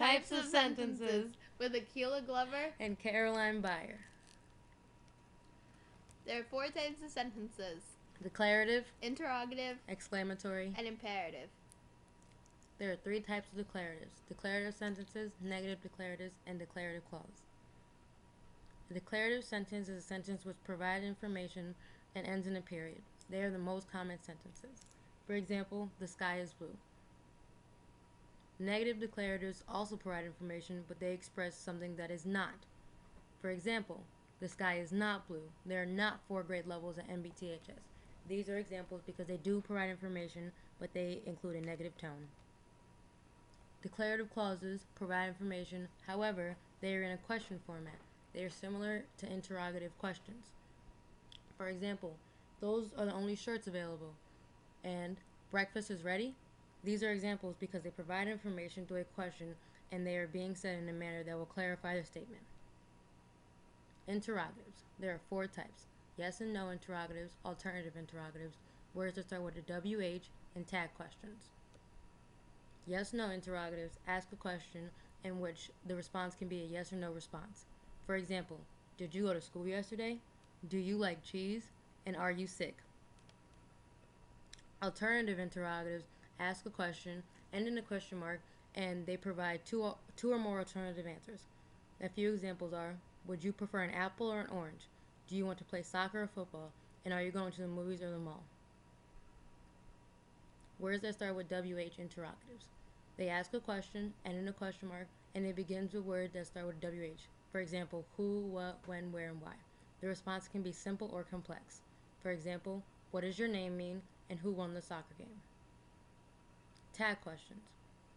Types of sentences with Akila Glover and Caroline Byer. There are 4 types of sentences: Declarative, interrogative, exclamatory, and imperative. There are 3 types of declaratives: declarative sentences, negative declaratives, and declarative clause. A declarative sentence is a sentence which provides information and ends in a period. They are the most common sentences. For example, the sky is blue. Negative declaratives also provide information, but they express something that is not. For example, the sky is not blue. There are not 4 grade levels at MBTHS. These are examples because they do provide information, but they include a negative tone. Declarative clauses provide information, however, they are in a question format. They are similar to interrogative questions. For example, those are the only shirts available, and breakfast is ready. These are examples because they provide information through a question and they are being said in a manner that will clarify the statement. Interrogatives. There are 4 types: yes and no interrogatives, alternative interrogatives, words that start with a WH, and tag questions. Yes-no interrogatives ask a question in which the response can be a yes or no response. For example, did you go to school yesterday? Do you like cheese? And are you sick? Alternative interrogatives ask a question, end in a question mark, and they provide two or more alternative answers. A few examples are: would you prefer an apple or an orange? Do you want to play soccer or football? And are you going to the movies or the mall? Words that start with WH interrogatives. They ask a question, end in a question mark, and it begins with words that start with WH. For example, who, what, when, where, and why. The response can be simple or complex. For example, what does your name mean, and who won the soccer game? Tag questions.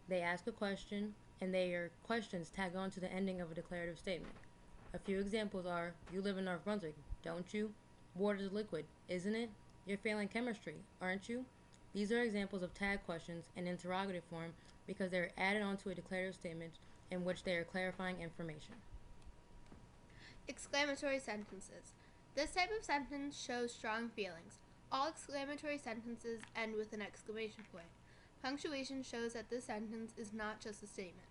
They ask a question, and their questions tag on to the ending of a declarative statement. A few examples are: you live in North Brunswick, don't you? Water is liquid, isn't it? You're failing chemistry, aren't you? These are examples of tag questions in interrogative form because they are added onto a declarative statement in which they are clarifying information. Exclamatory sentences. This type of sentence shows strong feelings. All exclamatory sentences end with an exclamation point. Punctuation shows that this sentence is not just a statement.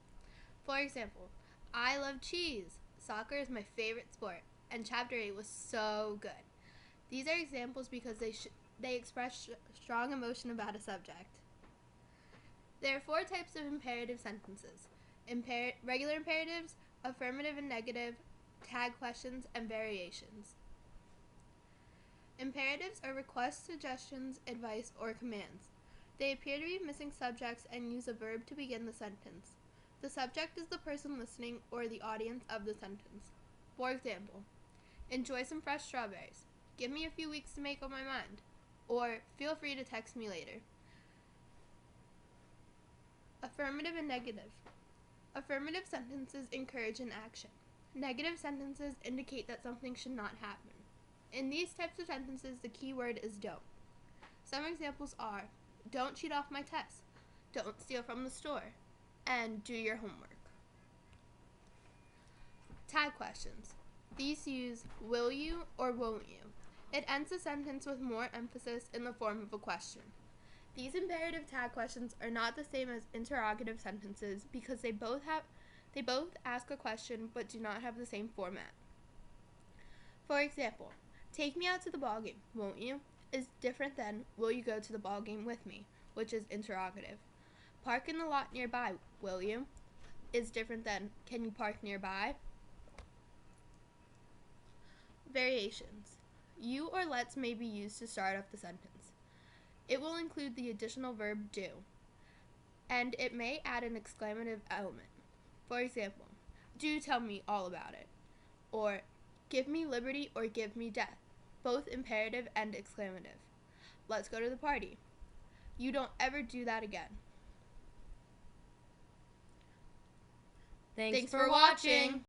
For example, I love cheese. Soccer is my favorite sport. And chapter 8 was so good. These are examples because they express strong emotion about a subject. There are 4 types of imperative sentences: regular imperatives, affirmative and negative, tag questions, and variations. Imperatives are requests, suggestions, advice, or commands. They appear to be missing subjects and use a verb to begin the sentence. The subject is the person listening or the audience of the sentence. For example, enjoy some fresh strawberries. Give me a few weeks to make up my mind. Or feel free to text me later. Affirmative and negative. Affirmative sentences encourage an action. Negative sentences indicate that something should not happen. In these types of sentences, the key word is don't. Some examples are: don't cheat off my test, don't steal from the store, and do your homework. Tag questions. These use will you or won't you. It ends the sentence with more emphasis in the form of a question. These imperative tag questions are not the same as interrogative sentences because they both ask a question but do not have the same format. For example, take me out to the ball game, won't you? Is different than will you go to the ball game with me, which is interrogative. Park in the lot nearby, will you? Is different than can you park nearby? Variations. You or let's may be used to start off the sentence. It will include the additional verb do, and it may add an exclamative element. For example, do tell me all about it, or give me liberty or give me death, both imperative and exclamative. Let's go to the party. You don't ever do that again. Thanks for watching.